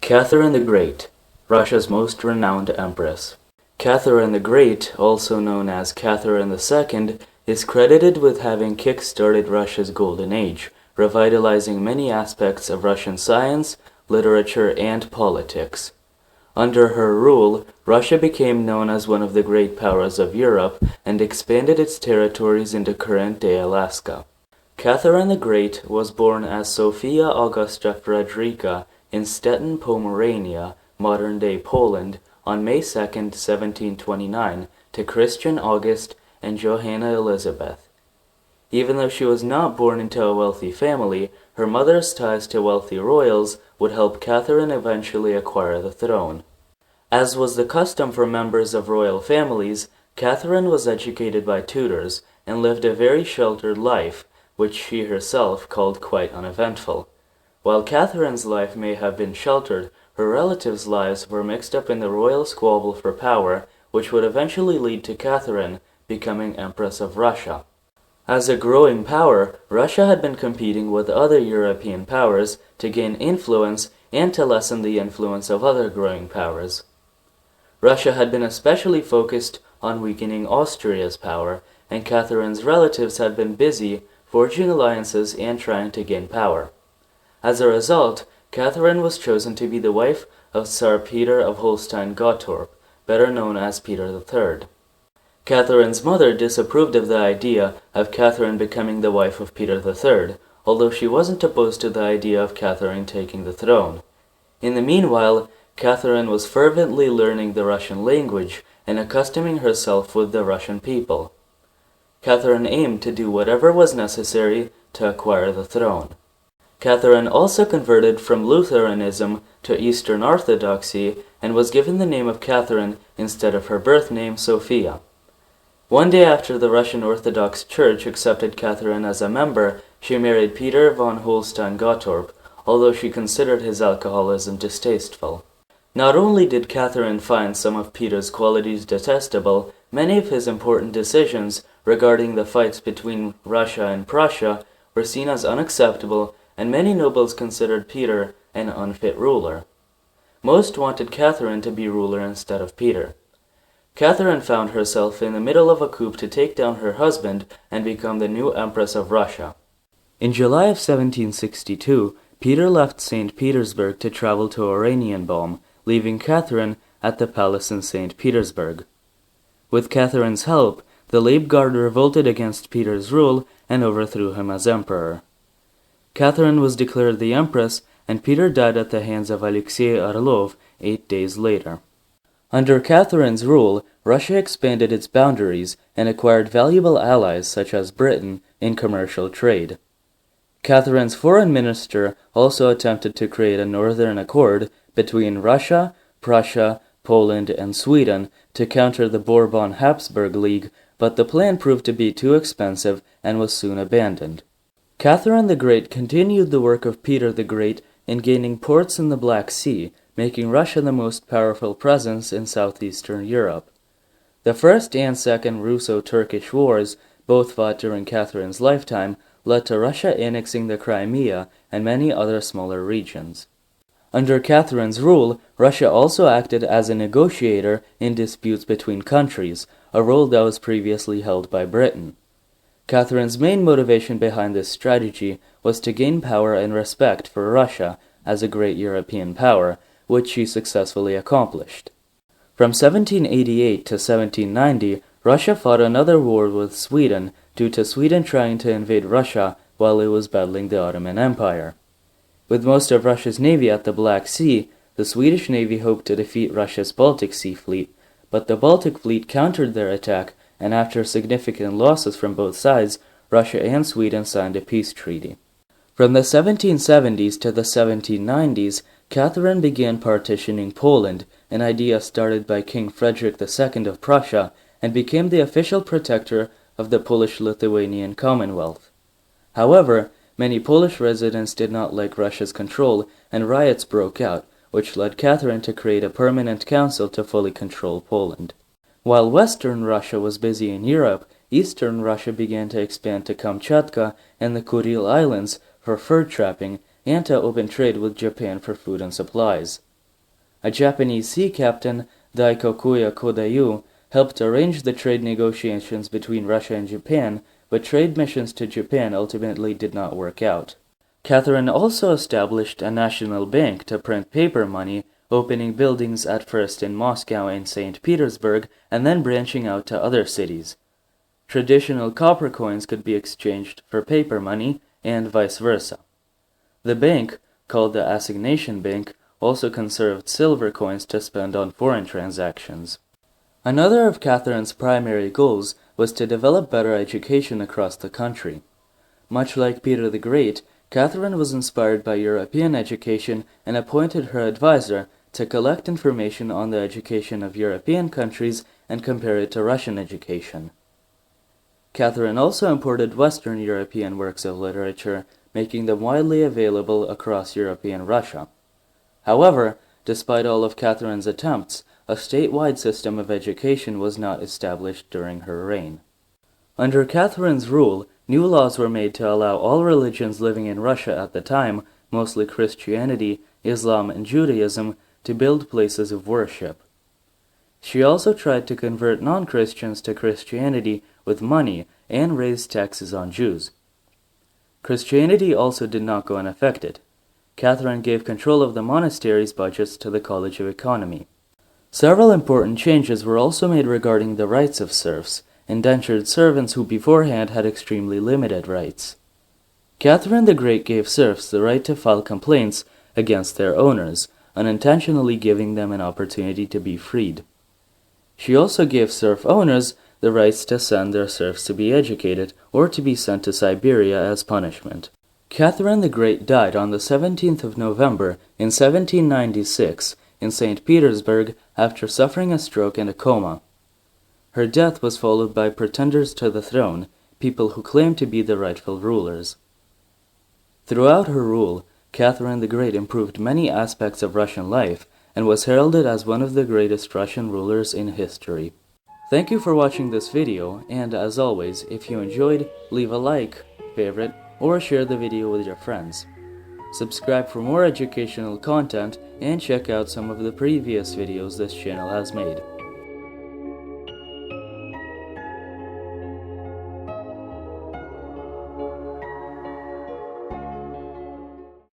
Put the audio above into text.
Catherine the Great, Russia's most renowned empress. Catherine the Great, also known as Catherine II, is credited with having kickstarted Russia's golden age, revitalizing many aspects of Russian science, literature, and politics. Under her rule, Russia became known as one of the great powers of Europe and expanded its territories into current-day Alaska. Catherine the Great was born as Sophia Augusta Frederica in Stettin, Pomerania, modern-day Poland, on May 2, 1729, to Christian August and Johanna Elizabeth. Even though she was not born into a wealthy family, her mother's ties to wealthy royals would help Catherine eventually acquire the throne. As was the custom for members of royal families, Catherine was educated by tutors and lived a very sheltered life, which she herself called quite uneventful. While Catherine's life may have been sheltered, her relatives' lives were mixed up in the royal squabble for power, which would eventually lead to Catherine becoming Empress of Russia. As a growing power, Russia had been competing with other European powers to gain influence and to lessen the influence of other growing powers. Russia had been especially focused on weakening Austria's power, and Catherine's relatives had been busy forging alliances and trying to gain power. As a result, Catherine was chosen to be the wife of Tsar Peter of Holstein-Gottorp, better known as Peter III. Catherine's mother disapproved of the idea of Catherine becoming the wife of Peter III, although she wasn't opposed to the idea of Catherine taking the throne. In the meanwhile, Catherine was fervently learning the Russian language and accustoming herself with the Russian people. Catherine aimed to do whatever was necessary to acquire the throne. Catherine also converted from Lutheranism to Eastern Orthodoxy and was given the name of Catherine instead of her birth name, Sophia. One day after the Russian Orthodox Church accepted Catherine as a member, she married Peter von Holstein-Gottorp, although she considered his alcoholism distasteful. Not only did Catherine find some of Peter's qualities detestable, many of his important decisions regarding the fights between Russia and Prussia were seen as unacceptable, and many nobles considered Peter an unfit ruler. Most wanted Catherine to be ruler instead of Peter. Catherine found herself in the middle of a coup to take down her husband and become the new Empress of Russia. In July of 1762, Peter left St. Petersburg to travel to Oranienbaum, leaving Catherine at the palace in St. Petersburg. With Catherine's help, the Leibgard revolted against Peter's rule and overthrew him as emperor. Catherine was declared the empress, and Peter died at the hands of Alexei Orlov 8 days later. Under Catherine's rule, Russia expanded its boundaries and acquired valuable allies such as Britain in commercial trade. Catherine's foreign minister also attempted to create a northern accord between Russia, Prussia, Poland, and Sweden to counter the Bourbon-Habsburg League, but the plan proved to be too expensive and was soon abandoned. Catherine the Great continued the work of Peter the Great in gaining ports in the Black Sea, making Russia the most powerful presence in southeastern Europe. The First and Second Russo-Turkish Wars, both fought during Catherine's lifetime, led to Russia annexing the Crimea and many other smaller regions. Under Catherine's rule, Russia also acted as a negotiator in disputes between countries, a role that was previously held by Britain. Catherine's main motivation behind this strategy was to gain power and respect for Russia as a great European power, which she successfully accomplished. From 1788 to 1790, Russia fought another war with Sweden due to Sweden trying to invade Russia while it was battling the Ottoman Empire. With most of Russia's navy at the Black Sea, the Swedish navy hoped to defeat Russia's Baltic Sea fleet, but the Baltic fleet countered their attack, and after significant losses from both sides, Russia and Sweden signed a peace treaty. From the 1770s to the 1790s, Catherine began partitioning Poland, an idea started by King Frederick II of Prussia, and became the official protector of the Polish-Lithuanian Commonwealth. However, many Polish residents did not like Russia's control, and riots broke out, which led Catherine to create a permanent council to fully control Poland. While Western Russia was busy in Europe, Eastern Russia began to expand to Kamchatka and the Kuril Islands for fur trapping and to open trade with Japan for food and supplies. A Japanese sea captain, Daikokuya Kodayu, helped arrange the trade negotiations between Russia and Japan, but trade missions to Japan ultimately did not work out. Catherine also established a national bank to print paper money, opening buildings at first in Moscow and St. Petersburg, and then branching out to other cities. Traditional copper coins could be exchanged for paper money, and vice versa. The bank, called the Assignation Bank, also conserved silver coins to spend on foreign transactions. Another of Catherine's primary goals was to develop better education across the country. Much like Peter the Great, Catherine was inspired by European education and appointed her advisor to collect information on the education of European countries and compare it to Russian education. Catherine also imported Western European works of literature, making them widely available across European Russia. However, despite all of Catherine's attempts, a statewide system of education was not established during her reign. Under Catherine's rule, new laws were made to allow all religions living in Russia at the time, mostly Christianity, Islam, and Judaism, to build places of worship. She also tried to convert non-Christians to Christianity with money and raised taxes on Jews. Christianity also did not go unaffected. Catherine gave control of the monasteries' budgets to the College of Economy. Several important changes were also made regarding the rights of serfs, indentured servants who beforehand had extremely limited rights. Catherine the Great gave serfs the right to file complaints against their owners, unintentionally giving them an opportunity to be freed. She also gave serf owners the rights to send their serfs to be educated or to be sent to Siberia as punishment. Catherine the Great died on the 17th of November in 1796 in St. Petersburg after suffering a stroke and a coma. Her death was followed by pretenders to the throne, people who claimed to be the rightful rulers. Throughout her rule, Catherine the Great improved many aspects of Russian life and was heralded as one of the greatest Russian rulers in history. Thank you for watching this video, and as always, if you enjoyed, leave a like, favorite, or share the video with your friends. Subscribe for more educational content and check out some of the previous videos this channel has made.